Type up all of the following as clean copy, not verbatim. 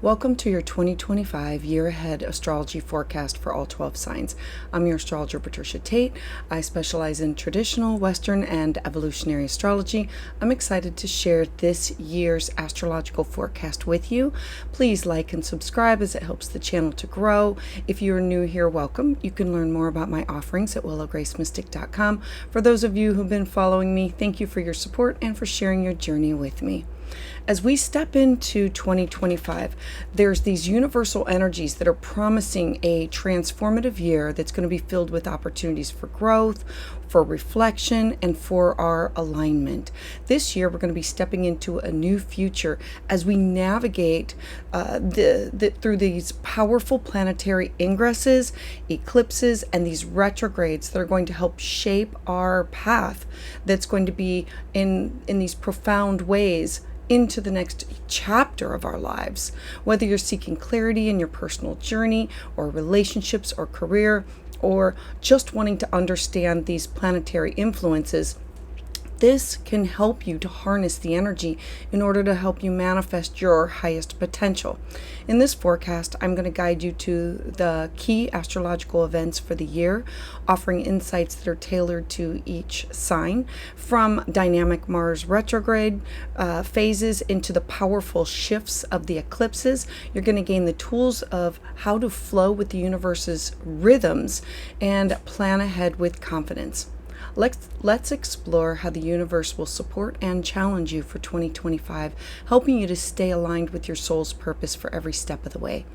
Welcome to your 2025 Year Ahead Astrology Forecast for all 12 signs. I'm your astrologer, Patricia Tate. I specialize in traditional, Western, and evolutionary astrology. I'm excited to share this year's astrological forecast with you. Please like and subscribe as it helps the channel to grow. If you're new here, welcome. You can learn more about my offerings at willowgracemystic.com. For those of you who've been following me, thank you for your support and for sharing your journey with me. As we step into 2025, there's these universal energies that are promising a transformative year that's going to be filled with opportunities for growth, for reflection, and for our alignment. This year, we're going to be stepping into a new future as we navigate through these powerful planetary ingresses, eclipses, and these retrogrades that are going to help shape our path that's going to be in these profound ways into the next chapter of our lives. Whether you're seeking clarity in your personal journey or relationships or career, or just wanting to understand these planetary influences, this can help you to harness the energy in order to help you manifest your highest potential. In this forecast, I'm going to guide you to the key astrological events for the year, offering insights that are tailored to each sign, from dynamic Mars retrograde phases into the powerful shifts of the eclipses. You're going to gain the tools of how to flow with the universe's rhythms and plan ahead with confidence. Let's explore how the universe will support and challenge you for 2025, helping you to stay aligned with your soul's purpose for every step of the way.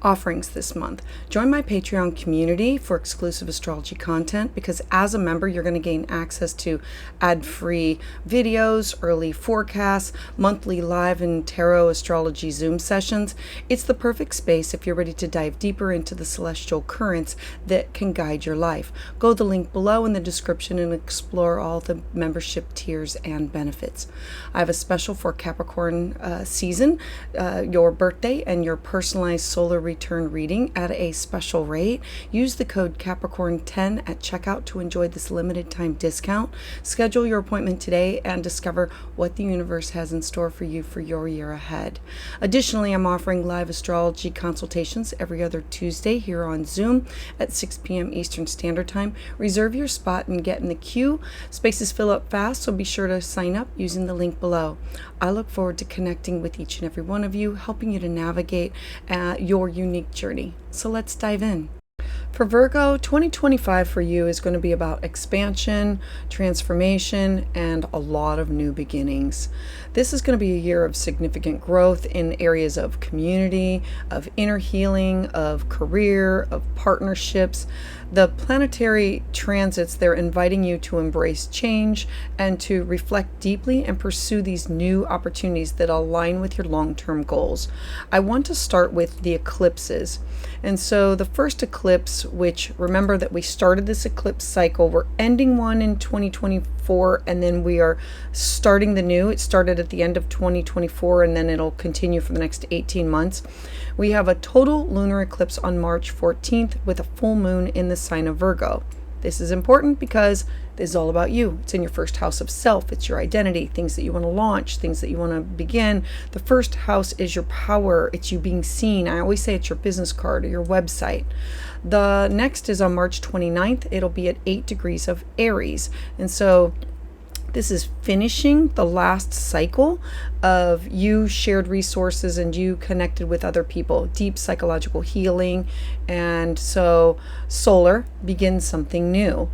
Offerings this month. Join my Patreon community for exclusive astrology content, because as a member, you're going to gain access to ad-free videos, early forecasts, monthly live and tarot astrology Zoom sessions. It's the perfect space if you're ready to dive deeper into the celestial currents that can guide your life. Go to the link below in the description and explore all the membership tiers and benefits. I have a special for Capricorn season, your birthday and your personalized solar return reading at a special rate. Use the code Capricorn10 at checkout to enjoy this limited time discount. Schedule your appointment today and discover what the universe has in store for you for your year ahead. Additionally, I'm offering live astrology consultations every other Tuesday here on Zoom at 6 p.m. Eastern Standard Time. Reserve your spot and get in the queue. Spaces fill up fast, so be sure to sign up using the link below. I look forward to connecting with each and every one of you, helping you to navigate your unique journey. So let's dive in. For Virgo, 2025 for you is going to be about expansion, transformation, and a lot of new beginnings. This is going to be a year of significant growth in areas of community, of inner healing, of career, of partnerships. The planetary transits, they're inviting you to embrace change and to reflect deeply and pursue these new opportunities that align with your long-term goals. I want to start with the eclipses. And so the first eclipse, which, remember that we started this eclipse cycle, we're ending one in 2024, and then we are starting the new. It started at the end of 2024, and then it'll continue for the next 18 months. We have a total lunar eclipse on March 14th with a full moon in the sign of Virgo. This is important because this is all about you. It's in your first house of self. It's your identity, things that you want to launch, things that you want to begin. The first house is your power. It's you being seen. I always say it's your business card or your website. The next is on March 29th. It'll be at 8 degrees of Aries. And so this is finishing the last cycle of you shared resources and you connected with other people, deep psychological healing. And so solar begins something new.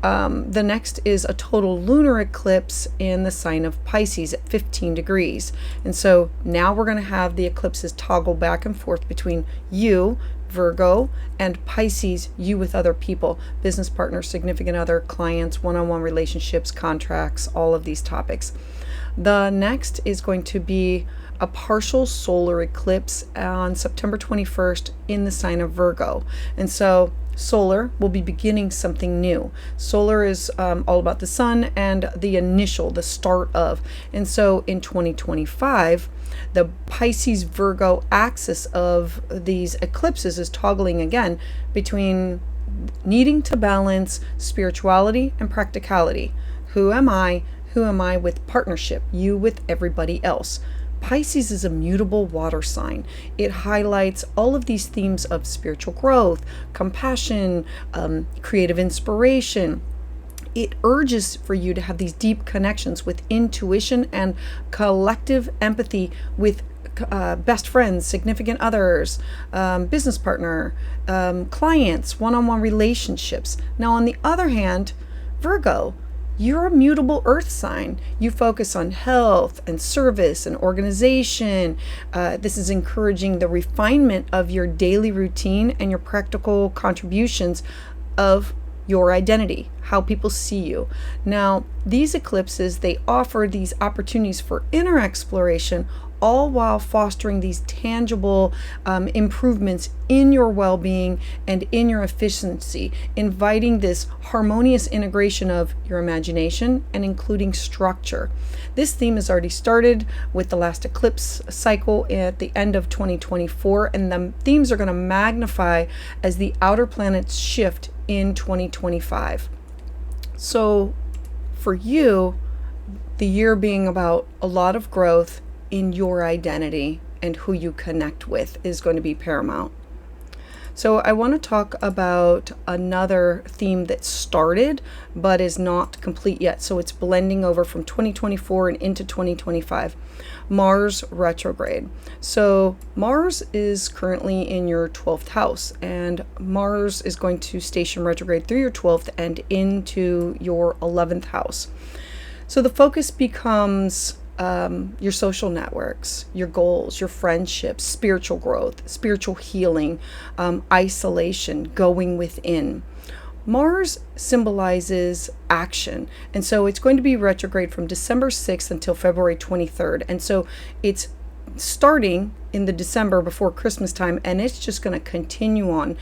The next is a total lunar eclipse in the sign of Pisces at 15 degrees. And so now we're going to have the eclipses toggle back and forth between you, Virgo, and Pisces, you with other people, business partners, significant other, clients, one-on-one relationships, contracts, all of these topics. The next is going to be a partial solar eclipse on September 21st in the sign of Virgo. And so solar will be beginning something new. Solar is all about the sun and the start of. And so in 2025, the Pisces Virgo axis of these eclipses is toggling again between needing to balance spirituality and practicality. Who am I? Who am I with partnership? You with everybody else. Pisces is a mutable water sign. It highlights all of these themes of spiritual growth, compassion, creative inspiration. It urges for you to have these deep connections with intuition and collective empathy with best friends, significant others, business partner, clients, one-on-one relationships. Now, on the other hand, Virgo, you're a mutable earth sign. You focus on health and service and organization. This is encouraging the refinement of your daily routine and your practical contributions of your identity, how people see you. Now, these eclipses, they offer these opportunities for inner exploration, all while fostering these tangible improvements in your well-being and in your efficiency, inviting this harmonious integration of your imagination and including structure. This theme has already started with the last eclipse cycle at the end of 2024, and the themes are going to magnify as the outer planets shift in 2025. So for you, the year being about a lot of growth in your identity and who you connect with is going to be paramount. So I want to talk about another theme that started but is not complete yet. So it's blending over from 2024 and into 2025. Mars retrograde. So Mars is currently in your 12th house, and Mars is going to station retrograde through your 12th and into your 11th house. So the focus becomes your social networks, your goals, your friendships, spiritual growth, spiritual healing, isolation, going within. Mars symbolizes action, and so it's going to be retrograde from December 6th until February 23rd. And so it's starting in the December before Christmas time, and it's just going to continue on.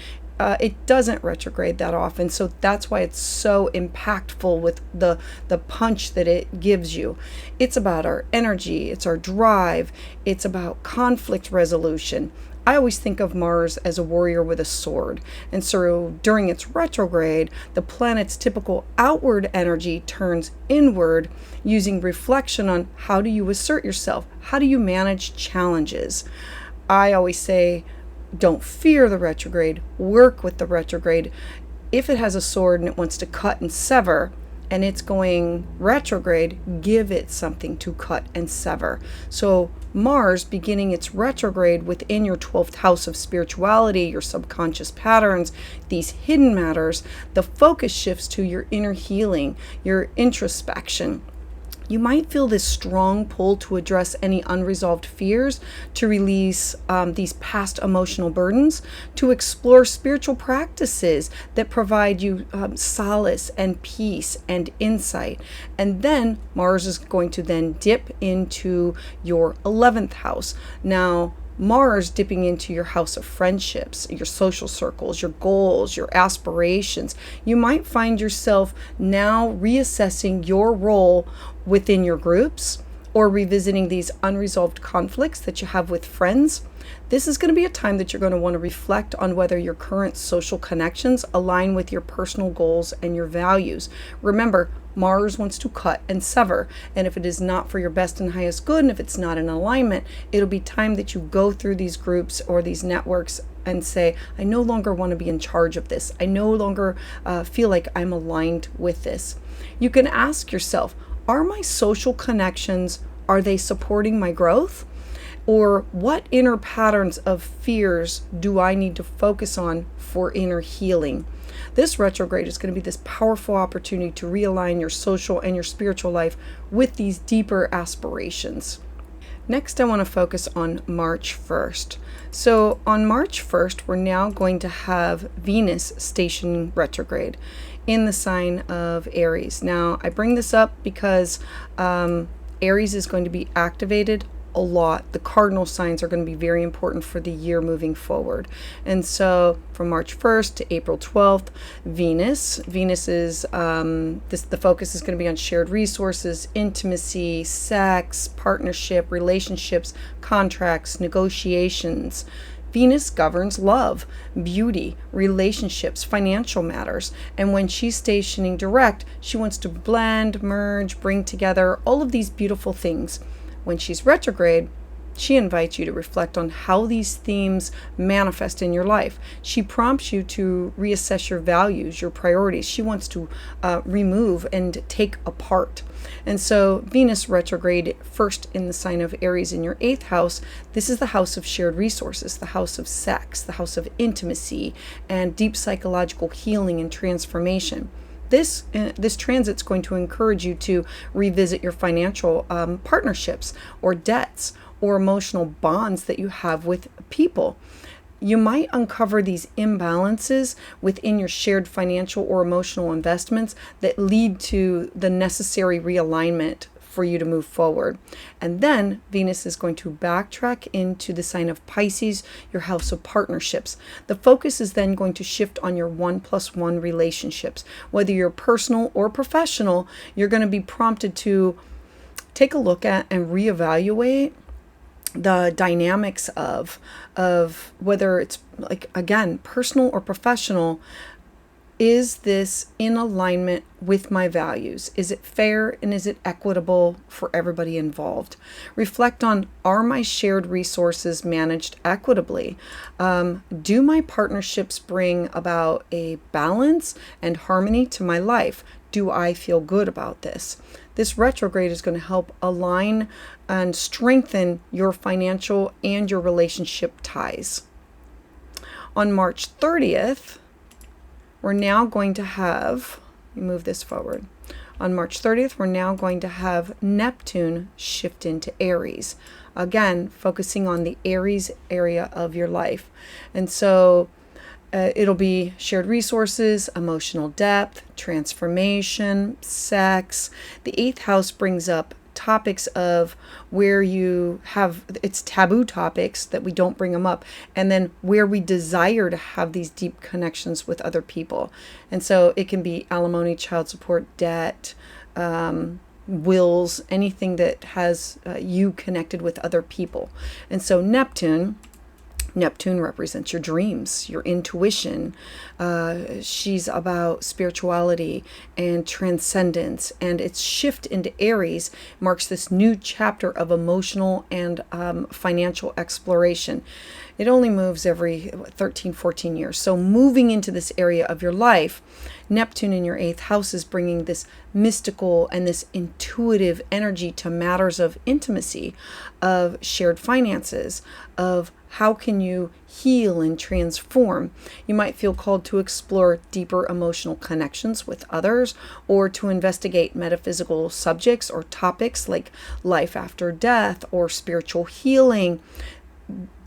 It doesn't retrograde that often, so that's why it's so impactful with the punch that it gives you. It's about our energy, it's our drive, it's about conflict resolution. I always think of Mars as a warrior with a sword, and so during its retrograde, the planet's typical outward energy turns inward, using reflection on how do you assert yourself, how do you manage challenges. I always say, don't fear the retrograde, work with the retrograde. If it has a sword and it wants to cut and sever, and it's going retrograde, give it something to cut and sever. So Mars beginning its retrograde within your 12th house of spirituality, your subconscious patterns, these hidden matters, the focus shifts to your inner healing, your introspection. You might feel this strong pull to address any unresolved fears, to release these past emotional burdens, to explore spiritual practices that provide you solace and peace and insight. And then Mars is going to then dip into your 11th house. Now, Mars dipping into your house of friendships, your social circles, your goals, your aspirations. You might find yourself now reassessing your role within your groups or revisiting these unresolved conflicts that you have with friends. This is going to be a time that you're going to want to reflect on whether your current social connections align with your personal goals and your values. Remember, Mars wants to cut and sever, and if it is not for your best and highest good, and if it's not in alignment, it'll be time that you go through these groups or these networks and say, I no longer want to be in charge of this. I no longer feel like I'm aligned with this. You can ask yourself, are my social connections, are they supporting my growth? Or what inner patterns of fears do I need to focus on for inner healing? This retrograde is going to be this powerful opportunity to realign your social and your spiritual life with these deeper aspirations. Next, I want to focus on March 1st. So on March 1st, we're now going to have Venus stationing retrograde in the sign of Aries. Now, I bring this up because Aries is going to be activated a lot. The cardinal signs are going to be very important for the year moving forward. And so from March 1st to April 12th, Venus is the focus is going to be on shared resources, intimacy, sex, partnership, relationships, contracts, negotiations. Venus governs love, beauty, relationships, financial matters. And when she's stationing direct, she wants to blend, merge, bring together all of these beautiful things. When she's retrograde, She invites you to reflect on how these themes manifest in your life. She prompts you to reassess your values, your priorities. She wants to remove and take apart. And so Venus retrograde first in the sign of Aries in your 8th house. This is the house of shared resources, the house of sex, the house of intimacy and deep psychological healing and transformation. This transit's going to encourage you to revisit your financial partnerships or debts or emotional bonds that you have with people. You might uncover these imbalances within your shared financial or emotional investments that lead to the necessary realignment for you to move forward. And then Venus is going to backtrack into the sign of Pisces, your house of partnerships. The focus is then going to shift on your 1+1 relationships. Whether you're personal or professional, you're going to be prompted to take a look at and reevaluate the dynamics of whether it's, like, again, personal or professional. Is this in alignment with my values? Is it fair and is it equitable for everybody involved? Reflect on, are my shared resources managed equitably? Do my partnerships bring about a balance and harmony to my life? Do I feel good about this? This retrograde is going to help align and strengthen your financial and your relationship ties. On March 30th, we're now going to have, let me move this forward. On March 30th, we're now going to have Neptune shift into Aries. Again, focusing on the Aries area of your life. And so it'll be shared resources, emotional depth, transformation, sex. The 8th house brings up topics of where you have, it's taboo topics that we don't bring them up, and then where we desire to have these deep connections with other people. And so it can be alimony, child support, debt, wills, anything that has you connected with other people. And so Neptune represents your dreams, your intuition. She's about spirituality and transcendence, and its shift into Aries marks this new chapter of emotional and financial exploration. It only moves every 13, 14 years. So moving into this area of your life, Neptune in your 8th house is bringing this mystical and this intuitive energy to matters of intimacy, of shared finances, of how can you heal and transform. You might feel called to explore deeper emotional connections with others, or to investigate metaphysical subjects or topics like life after death or spiritual healing.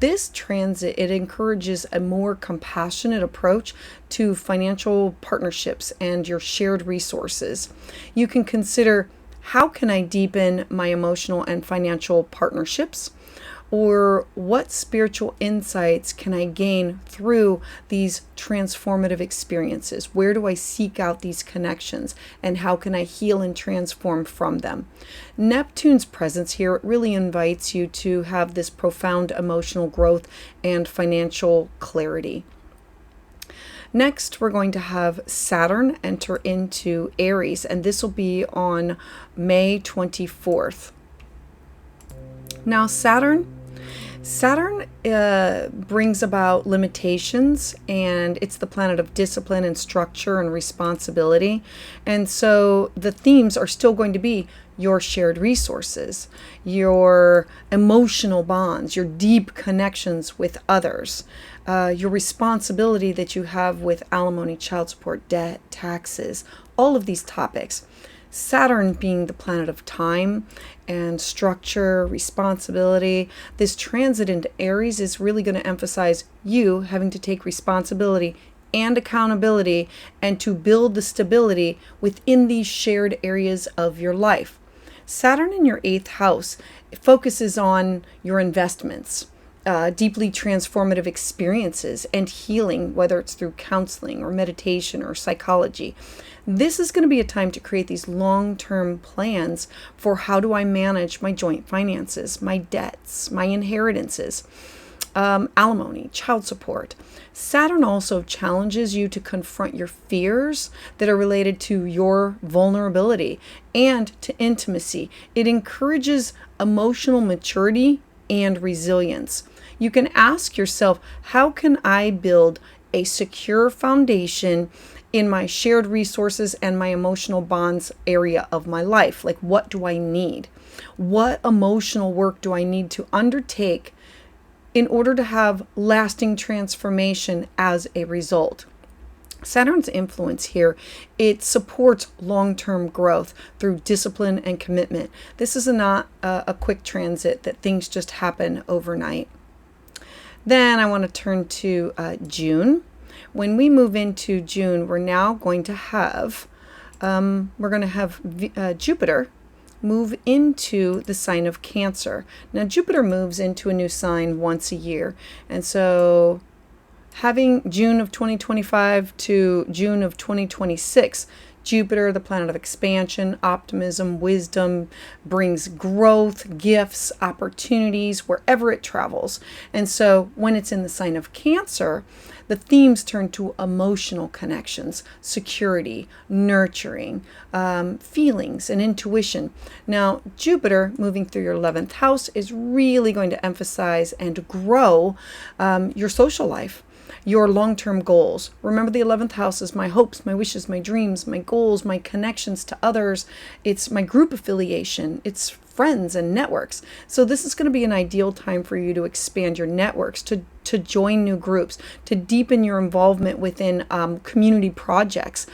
This transit, it encourages a more compassionate approach to financial partnerships and your shared resources. You can consider, how can I deepen my emotional and financial partnerships? Or what spiritual insights can I gain through these transformative experiences? Where do I seek out these connections, and how can I heal and transform from them? Neptune's presence here really invites you to have this profound emotional growth and financial clarity. Next, we're going to have Saturn enter into Aries, and this will be on May 24th. Now, Saturn brings about limitations, and it's the planet of discipline and structure and responsibility. And so the themes are still going to be your shared resources, your emotional bonds, your deep connections with others, your responsibility that you have with alimony, child support, debt, taxes, all of these topics. Saturn being the planet of time and structure, responsibility, this transit into Aries is really going to emphasize you having to take responsibility and accountability, and to build the stability within these shared areas of your life. Saturn in your 8th house focuses on your investments, deeply transformative experiences and healing, whether it's through counseling or meditation or psychology. This is going to be a time to create these long-term plans for, how do I manage my joint finances, my debts, my inheritances, alimony, child support. Saturn also challenges you to confront your fears that are related to your vulnerability and to intimacy. It encourages emotional maturity and resilience. You can ask yourself, how can I build a secure foundation in my shared resources and my emotional bonds area of my life? Like, what do I need? What emotional work do I need to undertake in order to have lasting transformation as a result? Saturn's influence here, it supports long-term growth through discipline and commitment. This is not a quick transit that things just happen overnight. Then I want to turn to June. When we move into June, we're now going to have Jupiter move into the sign of Cancer. Now, Jupiter moves into a new sign once a year, and so having June of 2025 to June of 2026, Jupiter, the planet of expansion, optimism, wisdom, brings growth, gifts, opportunities wherever it travels. And so when it's in the sign of Cancer, the themes turn to emotional connections, security, nurturing, feelings, and intuition. Now, Jupiter moving through your 11th house is really going to emphasize and grow your social life, your long-term goals. Remember, the 11th house is my hopes, my wishes, my dreams, my goals, my connections to others. It's my group affiliation. It's friends and networks. So this is going to be an ideal time for you to expand your networks, to join new groups, to deepen your involvement within community projects.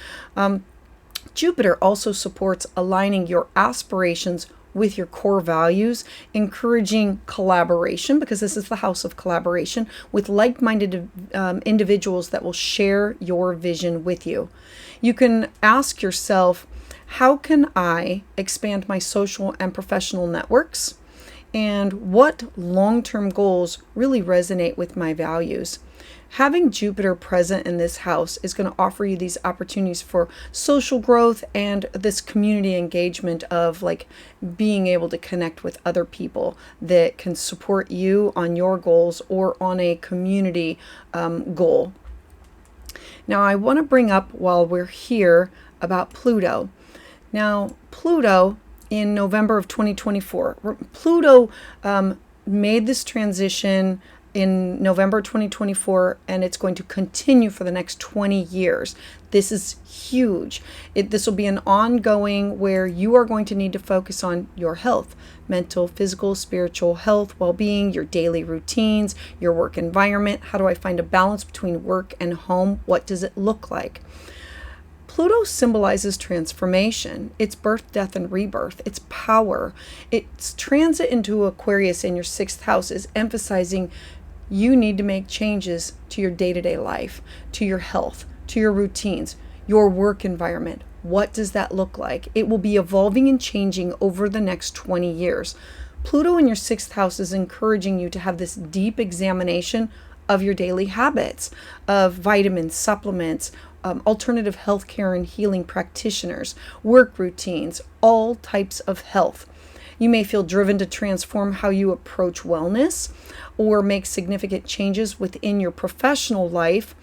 Jupiter also supports aligning your aspirations with your core values, encouraging collaboration, because this is the house of collaboration, with like-minded individuals that will share your vision with you. You can ask yourself, how can I expand my social and professional networks? And what long-term goals really resonate with my values? Having Jupiter present in this house is going to offer you these opportunities for social growth and this community engagement of like being able to connect with other people that can support you on your goals or on a community goal. Now, I want to bring up, while we're here, about Pluto. Now, Pluto in November of 2024, Pluto made this transition in November 2024, and it's going to continue for the next 20 years. This is huge. This will be an ongoing where you are going to need to focus on your health, mental, physical, spiritual health, well-being, your daily routines, your work environment. How do I find a balance between work and home? What does it look like? Pluto symbolizes transformation. It's birth, death, and rebirth. It's power. Its transit into Aquarius in your 6th house is emphasizing you need to make changes to your day-to-day life, to your health, to your routines, your work environment. What does that look like? It will be evolving and changing over the next 20 years. Pluto in your 6th house is encouraging you to have this deep examination of your daily habits, of vitamins, supplements, alternative healthcare and healing practitioners, work routines, all types of health. You may feel driven to transform how you approach wellness or make significant changes within your professional life.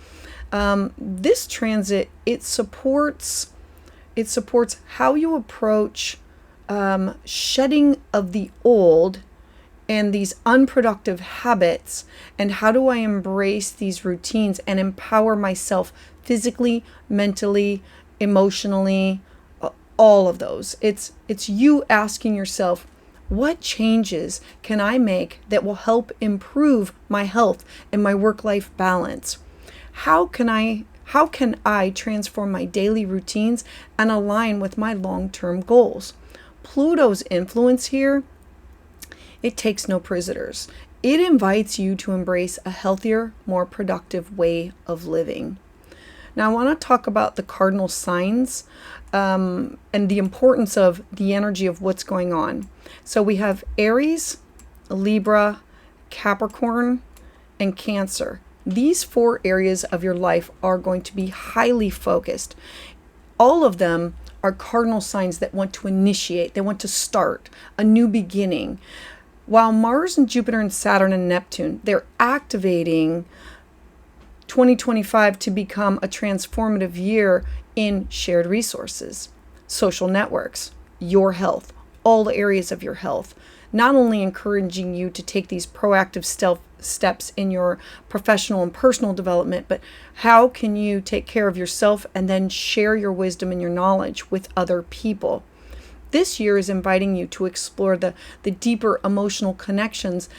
This transit, it supports how you approach shedding of the old and these unproductive habits, and how do I embrace these routines and empower myself physically, mentally, emotionally, all of those. It's you asking yourself, what changes can I make that will help improve my health and my work-life balance? How can I transform my daily routines and align with my long-term goals? Pluto's influence here, it takes no prisoners. It invites you to embrace a healthier, more productive way of living. Now, I want to talk about the cardinal signs and the importance of the energy of what's going on. So we have Aries, Libra, Capricorn, and Cancer. These 4 areas of your life are going to be highly focused. All of them are cardinal signs that want to initiate, they want to start a new beginning. While Mars and Jupiter and Saturn and Neptune, they're activating 2025 to become a transformative year in shared resources, social networks, your health, all the areas of your health. not only encouraging you to take these proactive steps in your professional and personal development, but how can you take care of yourself and then share your wisdom and your knowledge with other people. This year is inviting you to explore the deeper emotional connections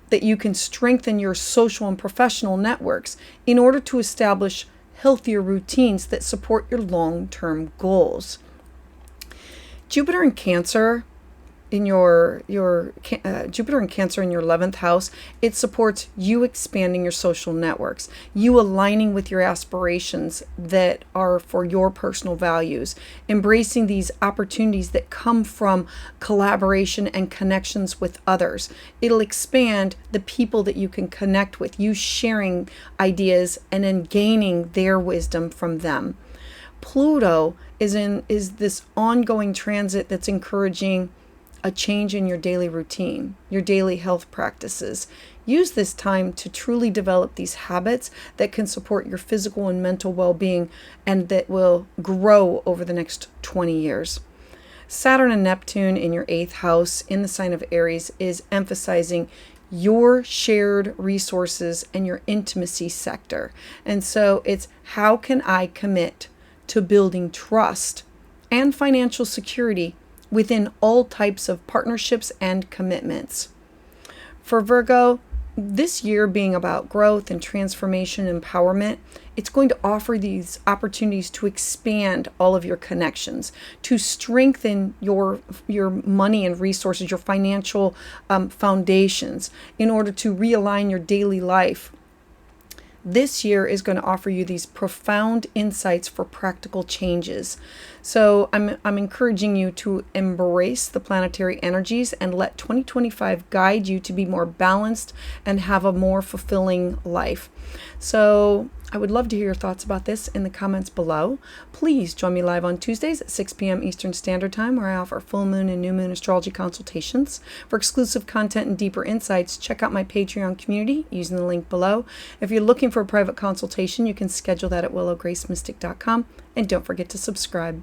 that you can strengthen your social and professional networks in order to establish healthier routines that support your long-term goals. Jupiter in Cancer in your Jupiter in Cancer in your 11th house, it supports you expanding your social networks, you aligning with your aspirations that are for your personal values, embracing these opportunities that come from collaboration and connections with others. It'll expand the people that you can connect with, you sharing ideas and then gaining their wisdom from them. Pluto is this ongoing transit that's encouraging a change in your daily routine, your daily health practices. Use this time to truly develop these habits that can support your physical and mental well-being and that will grow over the next 20 years. Saturn and Neptune in your 8th house in the sign of Aries is emphasizing your shared resources and your intimacy sector. And so it's how can I commit to building trust and financial security within all types of partnerships and commitments. For Virgo, this year being about growth and transformation and empowerment, it's going to offer these opportunities to expand all of your connections, to strengthen your money and resources, your financial foundations in order to realign your daily life. This year is going to offer you these profound insights for practical changes. So I'm encouraging you to embrace the planetary energies and let 2025 guide you to be more balanced and have a more fulfilling life. So I would love to hear your thoughts about this in the comments below. Please join me live on Tuesdays at 6 p.m. Eastern Standard Time, where I offer full moon and new moon astrology consultations. For exclusive content and deeper insights, check out my Patreon community using the link below. If you're looking for a private consultation, you can schedule that at willowgracemystic.com, and don't forget to subscribe.